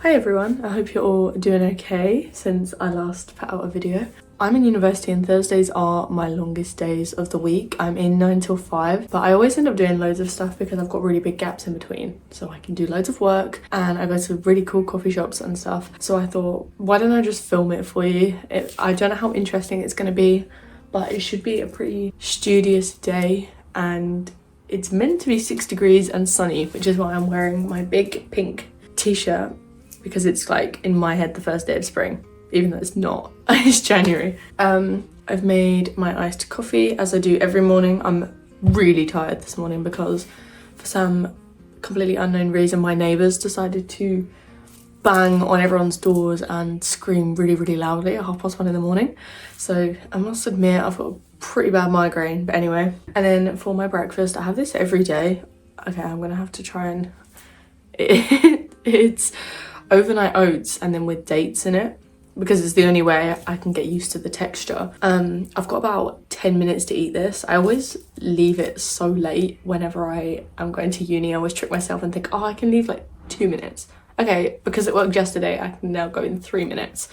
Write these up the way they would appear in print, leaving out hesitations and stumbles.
Hi everyone, I hope you're all doing okay since I last put out a video. I'm in university and Thursdays are my longest days of the week. I'm in 9 till 5, but I always end up doing loads of stuff because I've got really big gaps in between. So I can do loads of work and I go to really cool coffee shops and stuff. So I thought, why don't I just film it for you? I don't know how interesting it's going to be, but it should be a pretty studious day and it's meant to be 6 degrees and sunny, which is why I'm wearing my big pink t-shirt because it's like in my head the first day of spring, even though it's not. It's January. I've made my iced coffee as I do every morning. I'm really tired this morning because for some completely unknown reason my neighbours decided to bang on everyone's doors and scream really loudly at 1:30 in the morning. So I must admit I've got a pretty bad migraine, but anyway. And then for my breakfast I have this every day. Okay, I'm gonna have to try and it's overnight oats and then with dates in it because it's the only way I can get used to the texture. I've got about 10 minutes to eat this. I always leave it so late whenever I am going to uni. I always trick myself and think, oh, I can leave like 2 minutes. Okay, because it worked yesterday, I can now go in 3 minutes.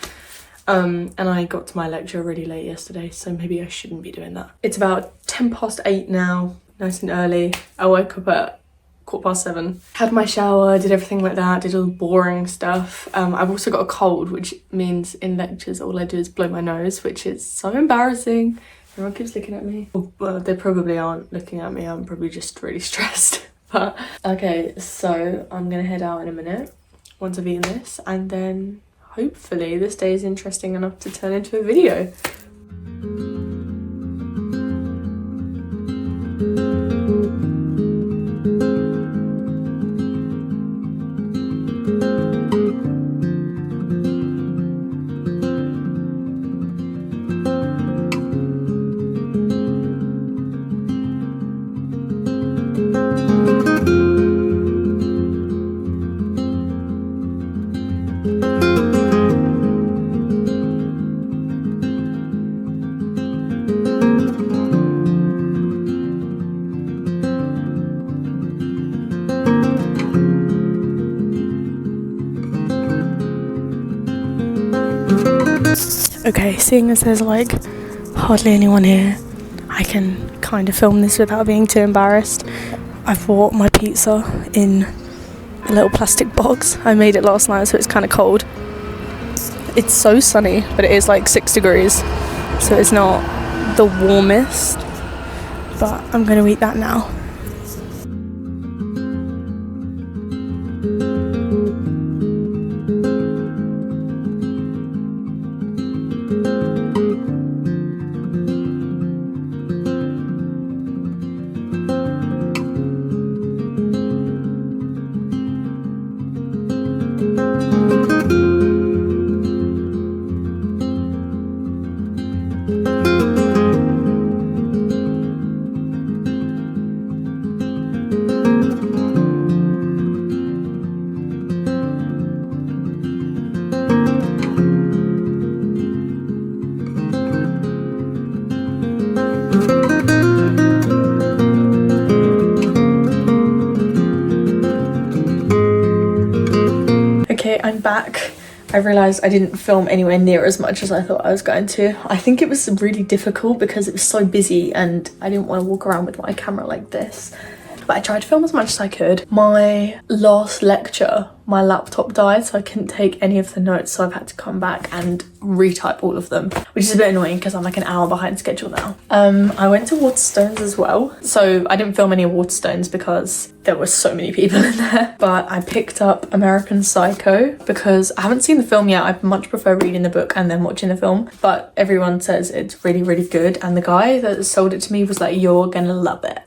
And I got to my lecture really late yesterday, so maybe I shouldn't be doing that. It's about 8:10 now, nice and early. I woke up at 7:15, had my shower, did everything like that, did all the boring stuff. I've also got a cold, which means in lectures all I do is blow my nose, which is so embarrassing. Everyone keeps looking at me. Well, they probably aren't looking at me, I'm probably just really stressed. But okay, so I'm gonna head out in a minute once I've eaten this, and then hopefully this day is interesting enough to turn into a video. Okay, seeing as there's like hardly anyone here, I can kind of film this without being too embarrassed. I've bought my pizza in a little plastic box. I made it last night, so it's kind of cold. It's so sunny, but it is like 6 degrees, so it's not the warmest, but I'm going to eat that now. Okay, I'm back. I realised I didn't film anywhere near as much as I thought I was going to. I think it was really difficult because it was so busy and I didn't want to walk around with my camera like this. But I tried to film as much as I could. My last lecture, my laptop died, so I couldn't take any of the notes, so I've had to come back and retype all of them, which is a bit annoying because I'm like an hour behind schedule now. I went to Waterstones as well, so I didn't film any Waterstones because there were so many people in there, but I picked up American Psycho because I haven't seen the film yet. I much prefer reading the book and then watching the film, but everyone says it's really good, and the guy that sold it to me was like, you're gonna love it.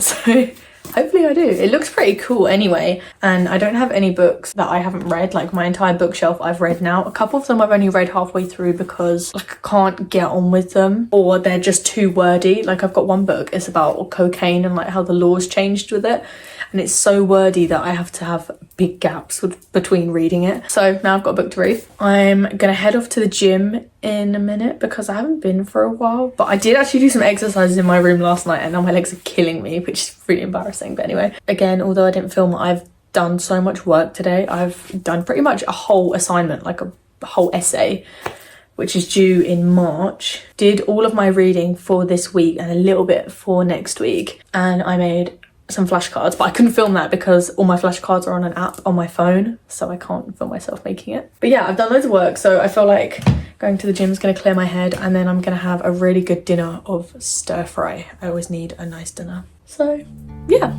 So hopefully I do. It looks pretty cool anyway, and I don't have any books that I haven't read. Like my entire bookshelf I've read now. A couple of them I've only read halfway through because like I can't get on with them, or they're just too wordy. Like I've got one book, it's about cocaine and like how the laws changed with it, and it's so wordy that I have to have big gaps between reading it. So now I've got a book to read. I'm gonna head off to the gym in a minute because I haven't been for a while, but I did actually do some exercises in my room last night and now my legs are killing me, which is really embarrassing. But anyway, again, although I didn't film, I've done so much work today. I've done pretty much a whole assignment, like a whole essay, which is due in March. Did all of my reading for this week and a little bit for next week. And I made some flashcards, but I couldn't film that because all my flashcards are on an app on my phone, so I can't film myself making it. But yeah, I've done loads of work, so I feel like going to the gym is going to clear my head, and then I'm going to have a really good dinner of stir fry. I always need a nice dinner. So yeah.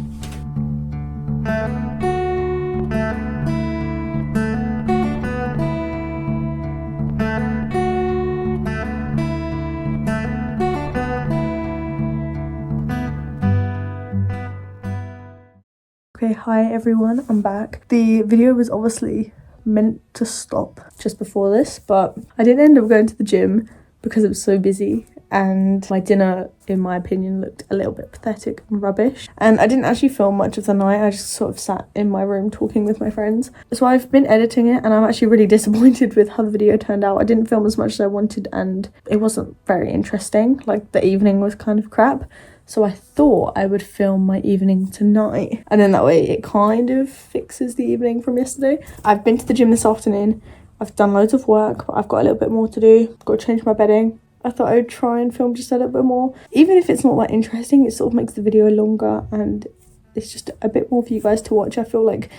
Okay, hi everyone, I'm back. The video was obviously meant to stop just before this, but I didn't end up going to the gym because it was so busy, and my dinner, in my opinion, looked a little bit pathetic and rubbish. And I didn't actually film much of the night, I just sort of sat in my room talking with my friends. So I've been editing it, and I'm actually really disappointed with how the video turned out. I didn't film as much as I wanted, and it wasn't very interesting. Like, the evening was kind of crap. So I thought I would film my evening tonight, and then that way it kind of fixes the evening from yesterday. I've been to the gym this afternoon. I've done loads of work, but I've got a little bit more to do. I've got to change my bedding. I thought I would try and film just a little bit more. Even if it's not that interesting, it sort of makes the video longer, and it's just a bit more for you guys to watch. I feel like,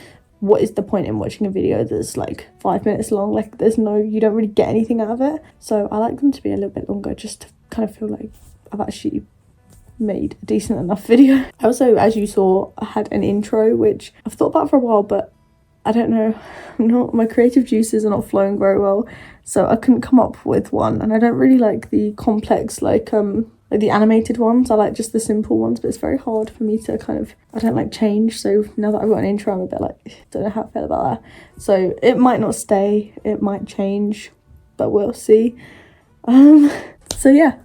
what is the point in watching a video that's like 5 minutes long? Like, you don't really get anything out of it. So I like them to be a little bit longer, just to kind of feel like I've actually made a decent enough video. Also, as you saw, I had an intro which I've thought about for a while, but I don't know, my creative juices are not flowing very well, so I couldn't come up with one. And I don't really like the complex, like the animated ones. I like just the simple ones, but it's very hard for me to I don't like change. So now that I've got an intro, I'm a bit like, don't know how I feel about that. So it might not stay, it might change, but we'll see. So yeah.